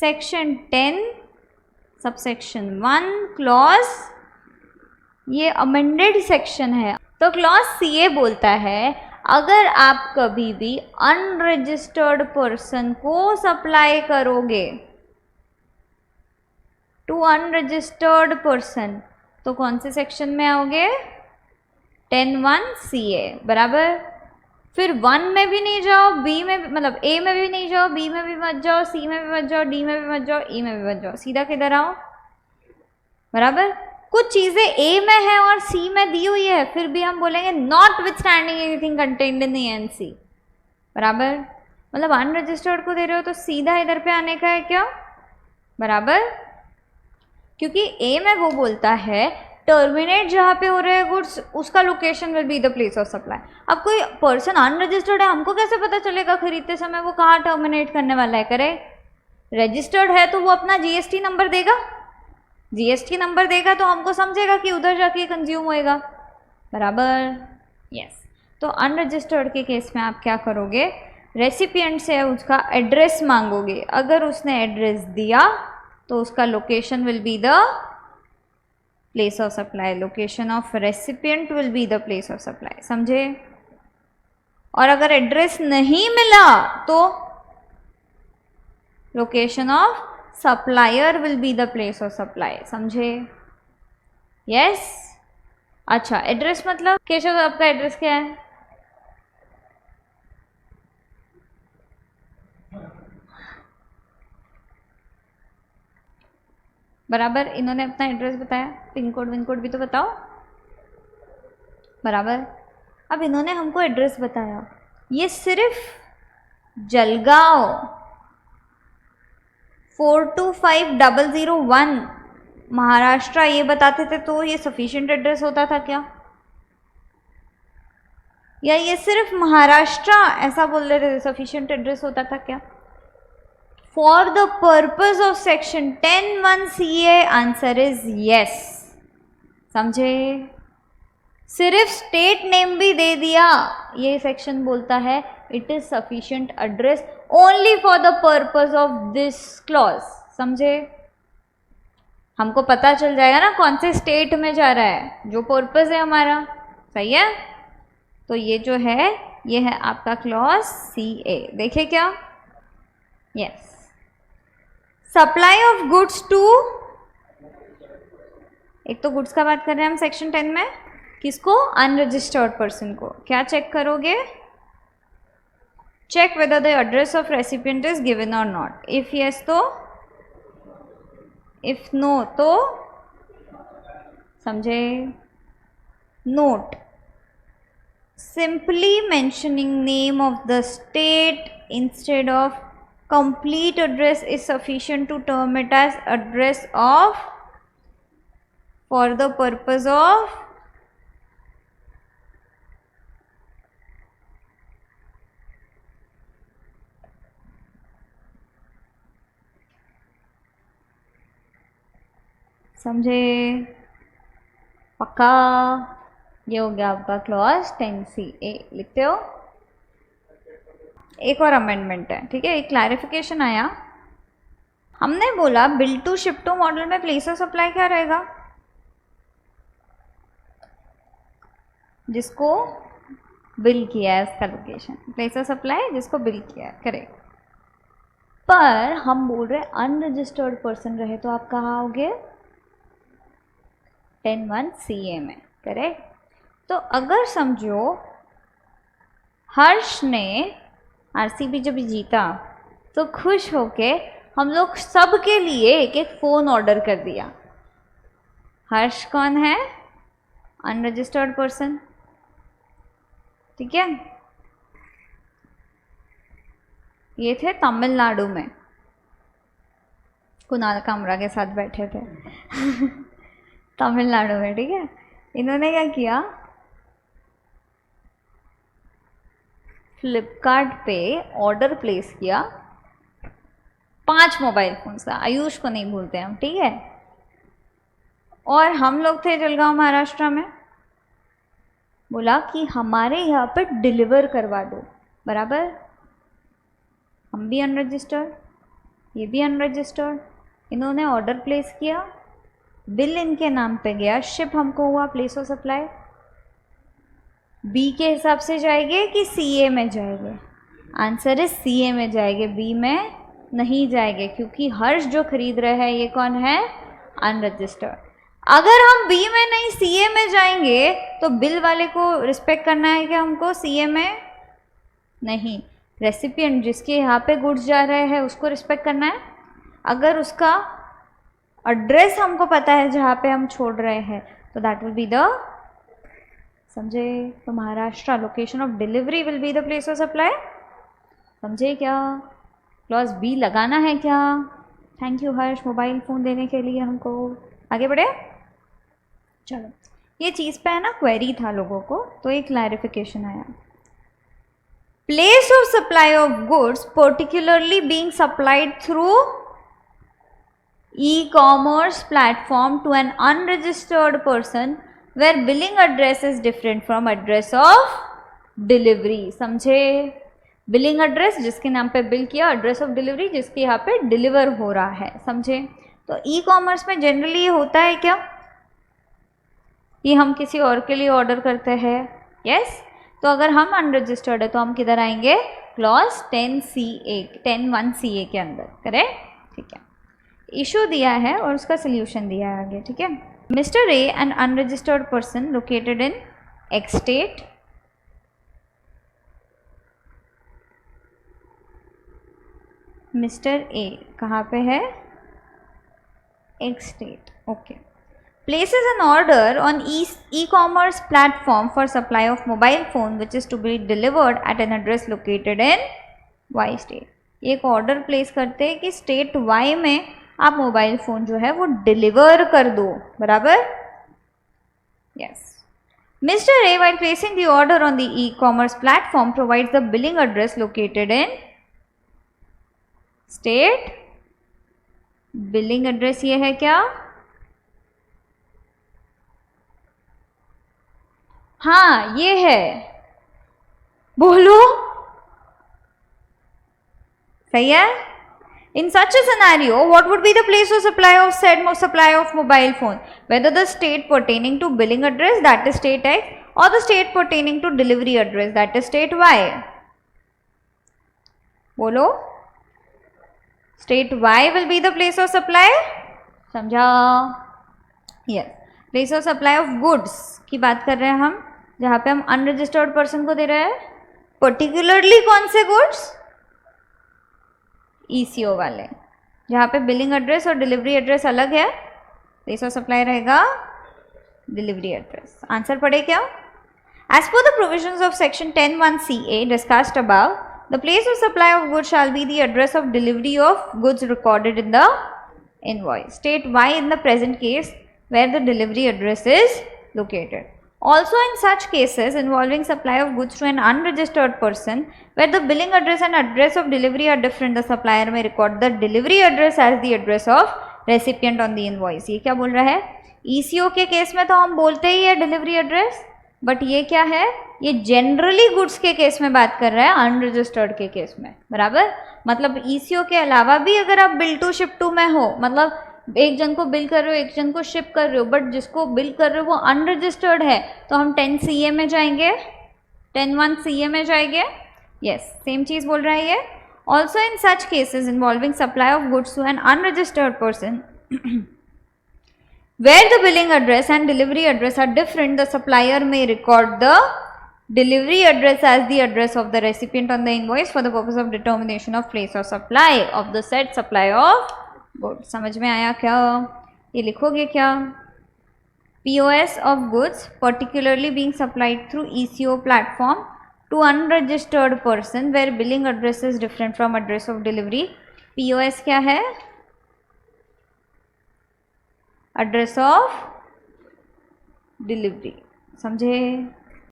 Section 10 subsection 1 clause, ये amended section है। तो क्लॉज CA बोलता है अगर आप कभी भी अनरजिस्टर्ड पर्सन को सप्लाई करोगे टू अनरजिस्टर्ड पर्सन, तो कौन से सेक्शन में आओगे? 10(1) CA बराबर। फिर 1 में भी नहीं जाओ, बी में मतलब ए में भी नहीं जाओ, बी में भी मत जाओ, सी में भी मत जाओ, डी में भी मत जाओ, ई में भी मत जाओ, सीधा किधर आओ? बराबर। कुछ चीज़ें ए में है और सी में दी हुई है, फिर भी हम बोलेंगे not with standing anything contained in NC, बराबर। मतलब अनरजिस्टर्ड को दे रहे हो तो सीधा इधर पे आने का है क्या? बराबर। क्योंकि ए में वो बोलता है टर्मिनेट जहाँ पे हो रहे हैं गुड्स उसका location will be the place of supply. अब कोई पर्सन अनरजिस्टर्ड है, हमको कैसे पता चलेगा खरीदते समय वो कहाँ टर्मिनेट करने वाला है? करे रजिस्टर्ड है तो वो अपना GST नंबर देगा, GST नंबर देगा तो हमको समझेगा कि उधर जाके कंज्यूम होएगा, बराबर। यस। तो अनरजिस्टर्ड के केस में आप क्या करोगे? रेसिपिएंट से उसका एड्रेस मांगोगे, अगर उसने एड्रेस दिया तो उसका location will be the place of supply, location of recipient will be the place of supply, समझे? और अगर एड्रेस नहीं मिला तो location of supplier will be the place of supply, समझे? यस। अच्छा, एड्रेस मतलब केशव आपका एड्रेस क्या है? बराबर। इन्होंने अपना एड्रेस बताया, पिन कोड विन कोड भी तो बताओ, बराबर। अब इन्होंने हमको एड्रेस बताया, ये सिर्फ जलगांव 425001 महाराष्ट्र ये बताते थे तो ये सफिशिएंट एड्रेस होता था क्या? या ये सिर्फ महाराष्ट्र ऐसा बोल रहे थे सफिशिएंट एड्रेस होता था क्या? For the purpose of section 10(1) CA answer is yes, समझे? सिर्फ स्टेट नेम भी दे दिया, ये सेक्शन बोलता है it is sufficient address only for the purpose of this clause, समझे? हमको पता चल जाएगा ना कौन से स्टेट में जा रहा है, जो पर्पज है हमारा, सही है? तो ये जो है ये है आपका क्लॉज CA, देखे क्या? Yes. Supply of goods to, एक तो गुड्स का बात कर रहे हैं हम सेक्शन 10 में, किसको? अनरजिस्टर्ड पर्सन को। क्या चेक करोगे? Check whether the address of recipient is given और नॉट, इफ यस तो, इफ नो तो, समझे? Note, simply mentioning name of the state instead of complete address is sufficient to term it as address of for the purpose of समझे? पक्का? ये हो गया आपका क्लॉज 10CA, लिखते हो? एक और अमेंडमेंट है, ठीक है, एक क्लैरिफिकेशन आया। हमने बोला bill to ship to model में प्लेस ऑफ सप्लाई क्या रहेगा? जिसको बिल किया है उसका लोकेशन, प्लेस ऑफ सप्लाई जिसको बिल किया है, करेक्ट। पर हम बोल रहे अनरजिस्टर्ड पर्सन रहे तो आप कहाँ आओगे? 10(1) CA में, करेक्ट। तो अगर समझो हर्ष ने RCB जब जीता तो खुश होके हम लोग सब के लिए एक एक फ़ोन ऑर्डर कर दिया। हर्ष कौन है? अनरजिस्टर्ड पर्सन, ठीक है। ये थे तमिलनाडु में, कुणाल कामरा के साथ बैठे थे तमिलनाडु में, ठीक है। इन्होंने क्या किया, फ्लिपकार्ट पे ऑर्डर प्लेस किया 5 मोबाइल फ़ोन्स का, आयुष को नहीं भूलते हम, ठीक है। और हम लोग थे जलगांव महाराष्ट्र में, बोला कि हमारे यहाँ पे डिलीवर करवा दो, बराबर। हम भी अनरजिस्टर्ड, ये भी अनरजिस्टर्ड। इन्होंने ऑर्डर प्लेस किया, बिल इनके नाम पे गया, शिप हमको हुआ, प्लेस ऑफ सप्लाई। बी के हिसाब से जाएंगे कि सी ए में जाएंगे? आंसर इज सी ए में जाएंगे, बी में नहीं जाएंगे, क्योंकि हर्ष जो खरीद रहे हैं ये कौन है? अनरजिस्टर्ड। अगर हम बी में नहीं सी ए में जाएंगे तो बिल वाले को रिस्पेक्ट करना है क्या हमको? सी ए में नहीं, रेसिपिएंट जिसके यहाँ पे गुड्स जा रहे हैं उसको रिस्पेक्ट करना है। अगर उसका एड्रेस हमको पता है जहाँ पे हम छोड़ रहे हैं तो दैट विल बी द, समझे? तो Maharashtra location of delivery will be the place of supply. समझे क्या? क्लॉज बी लगाना है क्या? Thank you Harsh mobile phone देने के लिए हमको। आगे बढ़े, चलो। ये चीज़ पे है ना क्वेरी था लोगों को, तो एक क्लैरिफिकेशन आया। Place of supply of goods particularly being supplied through e-commerce platform to an unregistered person where billing address is different from address of delivery। समझे? बिलिंग एड्रेस जिसके नाम पे बिल किया, एड्रेस ऑफ डिलीवरी जिसके यहाँ पे deliver हो रहा है। समझे? तो ई कॉमर्स में जनरली ये होता है क्या कि हम किसी और के लिए ऑर्डर करते हैं? यस। तो अगर हम अनरजिस्टर्ड है तो हम किधर आएंगे? क्लॉज 10(1)(CA) के अंदर। करेक्ट? ठीक है। इशू दिया है और उसका सोल्यूशन दिया है आगे। ठीक है। Mister A N unregistered person located in x state mister A कहाँ पे है? X state. Okay. places an order on e-commerce platform for supply of mobile phone which is to be delivered at an address located in y state। एक order place करते हैं कि state y में आप mobile phone जो है वो deliver कर दो। बराबर? Yes. Mister A while placing the order on the e-commerce platform provides the billing address located in state. Billing address ये है क्या? हाँ ये है। बोलो सही है। In such a scenario, what would be the place of supply of said supply of mobile phone? Whether the state pertaining to billing address, that is state X, or the state pertaining to delivery address, that is state Y. बोलो। State Y will be the place of supply. समझा? Yes. Place of supply of goods की बात कर रहे हैं हम, जहाँ पे हम अनरजिस्टर्ड पर्सन को दे रहे हैं। पर्टिकुलरली कौन से गुड्स? ECO वाले, जहाँ पे बिलिंग एड्रेस और डिलीवरी एड्रेस अलग है। प्लेस ऑफ सप्लाई रहेगा डिलीवरी एड्रेस। आंसर पढ़े क्या? As per the provisions of section 10(1)(CA discussed above, the place of supply of goods shall be the address of delivery of goods recorded in the invoice. State Y in the present case where the delivery address is located. Also in such cases involving supply of goods to an unregistered person where the billing address and address of delivery are different, the supplier may record the delivery address as the address of recipient on the invoice. ये क्या बोल रहा है? ECO के case में तो हम बोलते ही है डिलीवरी एड्रेस, बट ये क्या है? ये जनरली गुड्स के केस में बात कर रहा है, अनरजिस्टर्ड के केस में। बराबर? मतलब ECO के अलावा भी अगर आप बिल टू शिप टू में हो, मतलब एक जन को बिल कर रहे हो, एक जन को शिप कर रहे हो, बट जिसको बिल कर रहे हो वो अनरजिस्टर्ड है, तो हम 10(CA) में जाएंगे, 10(1)(CA) में जाएंगे। यस, सेम चीज़ बोल रहा है ये। Also in such cases involving supply of goods to an unregistered person where the billing address and delivery address are different, the supplier may record the delivery address as the address of the recipient on the invoice for the purpose of determination of place of supply of the said supply of goods। समझ में आया क्या? ये लिखोगे क्या? POS of goods particularly being supplied through ECO platform to unregistered person where billing address is different from address of delivery। POS क्या है? Address of delivery. समझे?